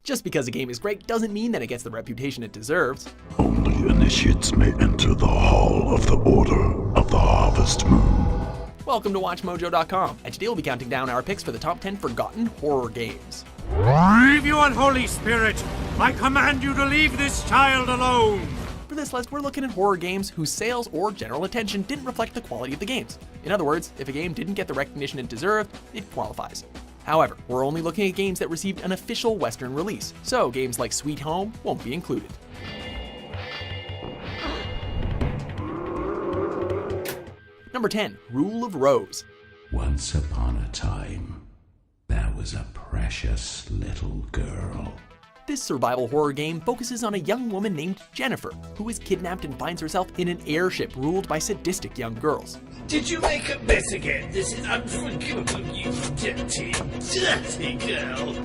Just because a game is great doesn't mean that it gets the reputation it deserves. Only initiates may enter the Hall of the Order of the Harvest Moon. Welcome to WatchMojo.com, and today we'll be counting down our picks for the top 10 forgotten horror games. Leave you unholy spirit! I command you to leave this child alone! For this list, we're looking at horror games whose sales or general attention didn't reflect the quality of the games. In other words, if a game didn't get the recognition it deserved, it qualifies. However, we're only looking at games that received an official Western release, so games like Sweet Home won't be included. Number 10, Rule of Rose. Once upon a time, there was a precious little girl. This survival horror game focuses on a young woman named Jennifer, who is kidnapped and finds herself in an airship ruled by sadistic young girls. Did you make a mess again? This is unforgivable, you dirty, dirty girl.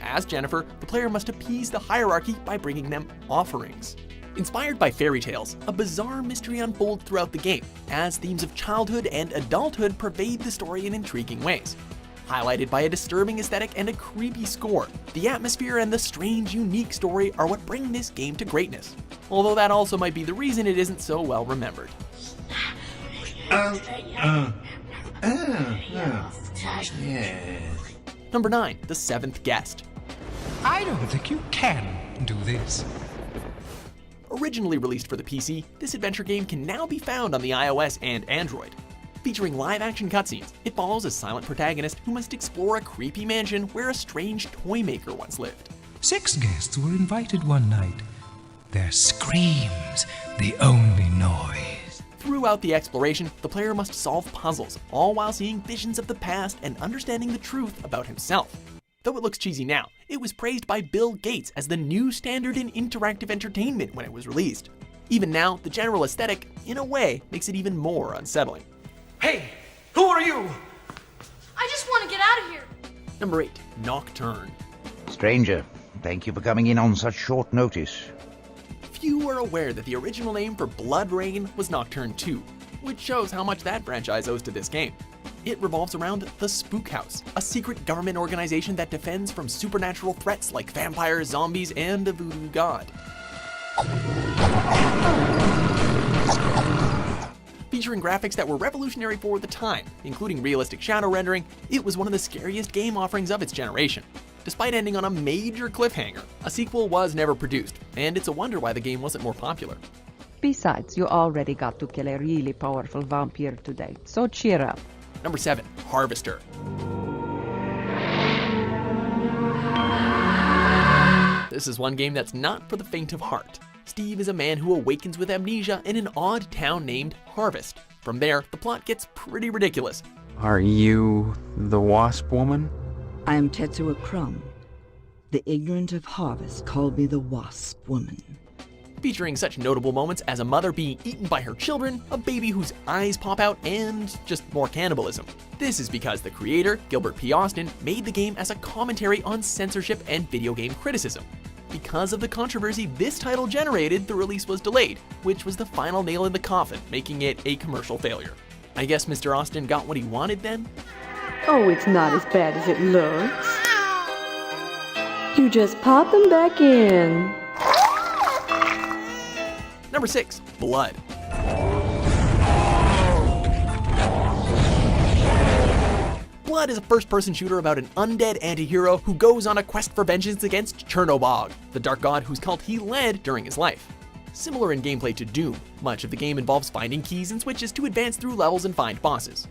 As Jennifer, the player must appease the hierarchy by bringing them offerings. Inspired by fairy tales, a bizarre mystery unfolds throughout the game, as themes of childhood and adulthood pervade the story in intriguing ways. Highlighted by a disturbing aesthetic and a creepy score, the atmosphere and the strange, unique story are what bring this game to greatness. Although that also might be the reason it isn't so well remembered. Number 9, The Seventh Guest. I don't think you can do this. Originally released for the PC, this adventure game can now be found on the iOS and Android. Featuring live-action cutscenes, it follows a silent protagonist who must explore a creepy mansion where a strange toy maker once lived. 6 guests were invited one night. Their screams, the only noise. Throughout the exploration, the player must solve puzzles, all while seeing visions of the past and understanding the truth about himself. Though it looks cheesy now, it was praised by Bill Gates as the new standard in interactive entertainment when it was released. Even now, the general aesthetic, in a way, makes it even more unsettling. Hey, who are you? I just want to get out of here. Number 8, Nocturne. Stranger, thank you for coming in on such short notice. Few are aware that the original name for Blood Rain was Nocturne 2, which shows how much that franchise owes to this game. It revolves around the Spook House, a secret government organization that defends from supernatural threats like vampires, zombies, and a voodoo god. Featuring graphics that were revolutionary for the time, including realistic shadow rendering, it was one of the scariest game offerings of its generation. Despite ending on a major cliffhanger, a sequel was never produced, and it's a wonder why the game wasn't more popular. Besides, you already got to kill a really powerful vampire today, so cheer up. Number 7, Harvester. This is one game that's not for the faint of heart. Steve is a man who awakens with amnesia in an odd town named Harvest. From there, the plot gets pretty ridiculous. Are you the Wasp Woman? I am Tetsuo Crumb. The ignorant of Harvest called me the Wasp Woman. Featuring such notable moments as a mother being eaten by her children, a baby whose eyes pop out, and just more cannibalism. This is because the creator, Gilbert P. Austin, made the game as a commentary on censorship and video game criticism. Because of the controversy this title generated, the release was delayed, which was the final nail in the coffin, making it a commercial failure. I guess Mr. Austin got what he wanted then? Oh, it's not as bad as it looks. You just pop them back in. Number 6, Blood. Blood is a first-person shooter about an undead anti-hero who goes on a quest for vengeance against Chernobog, the dark god whose cult he led during his life. Similar in gameplay to Doom, much of the game involves finding keys and switches to advance through levels and find bosses.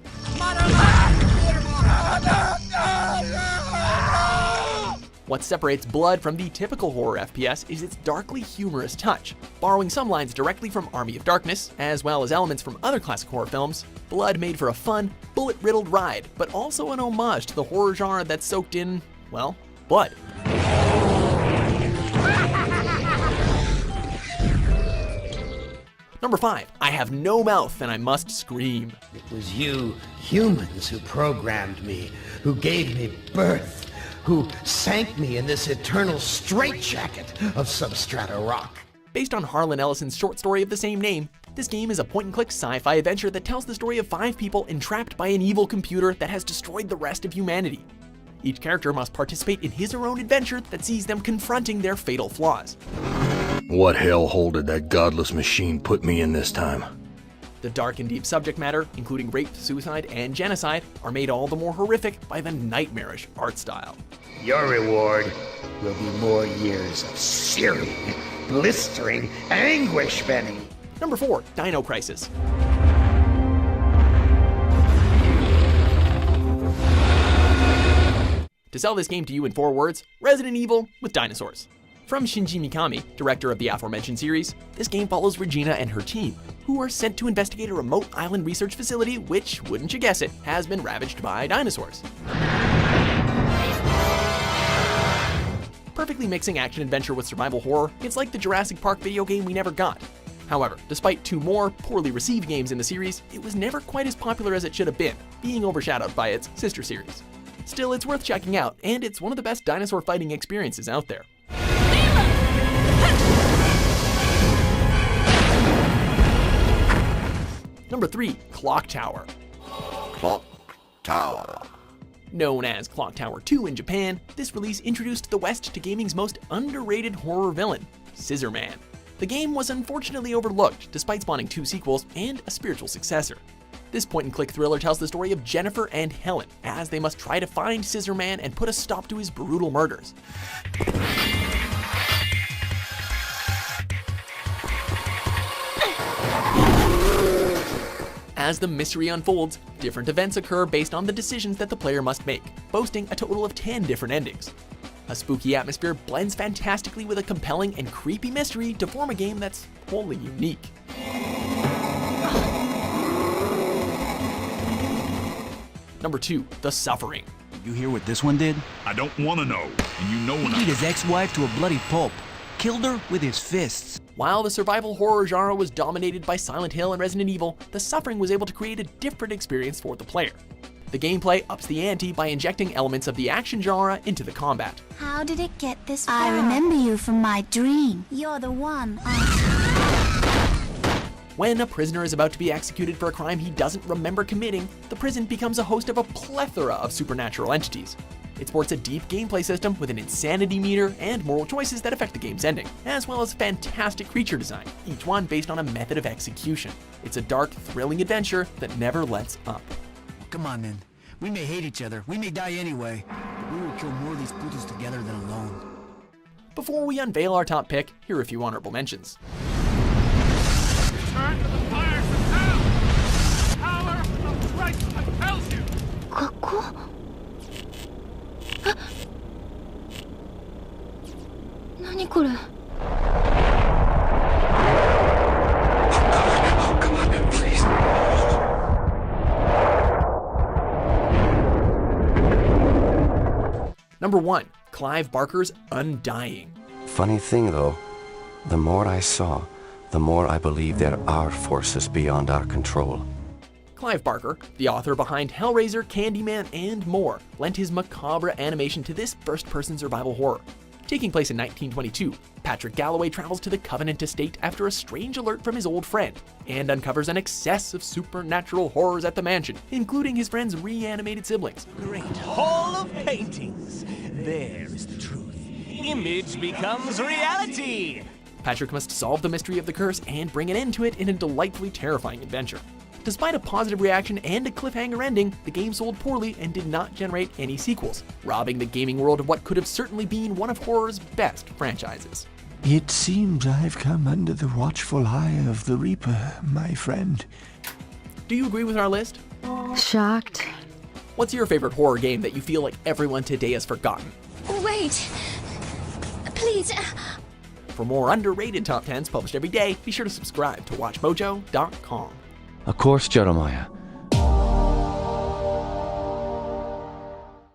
What separates Blood from the typical horror FPS is its darkly humorous touch. Borrowing some lines directly from Army of Darkness, as well as elements from other classic horror films, Blood made for a fun, bullet-riddled ride, but also an homage to the horror genre that's soaked in, well, blood. Number 5, I have no mouth and I must scream. It was you, humans, who programmed me, who gave me birth, who sank me in this eternal straitjacket of substrata rock. Based on Harlan Ellison's short story of the same name, this game is a point-and-click sci-fi adventure that tells the story of 5 people entrapped by an evil computer that has destroyed the rest of humanity. Each character must participate in his or own adventure that sees them confronting their fatal flaws. What hellhole did that godless machine put me in this time? The dark and deep subject matter, including rape, suicide, and genocide, are made all the more horrific by the nightmarish art style. Your reward will be more years of searing, blistering anguish, Benny. Number 4, Dino Crisis. To sell this game to you in 4 words, Resident Evil with dinosaurs. From Shinji Mikami, director of the aforementioned series, this game follows Regina and her team, who are sent to investigate a remote island research facility which, wouldn't you guess it, has been ravaged by dinosaurs. Perfectly mixing action-adventure with survival horror, it's like the Jurassic Park video game we never got. However, despite 2 more poorly received games in the series, it was never quite as popular as it should have been, being overshadowed by its sister series. Still, it's worth checking out, and it's one of the best dinosaur fighting experiences out there. Number 3, Clock Tower. Clock Tower. Known as Clock Tower 2 in Japan, this release introduced the West to gaming's most underrated horror villain, Scissorman. The game was unfortunately overlooked, despite spawning 2 sequels and a spiritual successor. This point-and-click thriller tells the story of Jennifer and Helen, as they must try to find Scissorman and put a stop to his brutal murders. As the mystery unfolds, different events occur based on the decisions that the player must make, boasting a total of 10 different endings. A spooky atmosphere blends fantastically with a compelling and creepy mystery to form a game that's wholly unique. Number 2, The Suffering. You hear what this one did? I don't want to know, and you know He beat his ex-wife to a bloody pulp. Killed her with his fists. While the survival horror genre was dominated by Silent Hill and Resident Evil, The Suffering was able to create a different experience for the player. The gameplay ups the ante by injecting elements of the action genre into the combat. How did it get this far? I remember you from my dream. You're the one. When a prisoner is about to be executed for a crime he doesn't remember committing, the prison becomes a host of a plethora of supernatural entities. It sports a deep gameplay system with an insanity meter and moral choices that affect the game's ending, as well as fantastic creature design, each one based on a method of execution. It's a dark, thrilling adventure that never lets up. Come on, then. We may hate each other, we may die anyway, but we will kill more of these putos together than alone. Before we unveil our top pick, here are a few honorable mentions. Return to the fires of hell! Power of Christ compels you! 学校？何これ？ Come on, please. Number 1, Clive Barker's Undying. Funny thing though, the more I saw, the more I believe there are forces beyond our control. Clive Barker, the author behind Hellraiser, Candyman, and more, lent his macabre animation to this first-person survival horror. Taking place in 1922, Patrick Galloway travels to the Covenant estate after a strange alert from his old friend, and uncovers an excess of supernatural horrors at the mansion, including his friend's reanimated siblings. Great hall of paintings! There is the truth. Image becomes reality! Patrick must solve the mystery of the curse and bring an end to it in a delightfully terrifying adventure. Despite a positive reaction and a cliffhanger ending, the game sold poorly and did not generate any sequels, robbing the gaming world of what could have certainly been one of horror's best franchises. It seems I've come under the watchful eye of the Reaper, my friend. Do you agree with our list? Shocked. What's your favorite horror game that you feel like everyone today has forgotten? Wait. Please. For more underrated top 10s published every day, be sure to subscribe to WatchMojo.com. Of course, Jeremiah.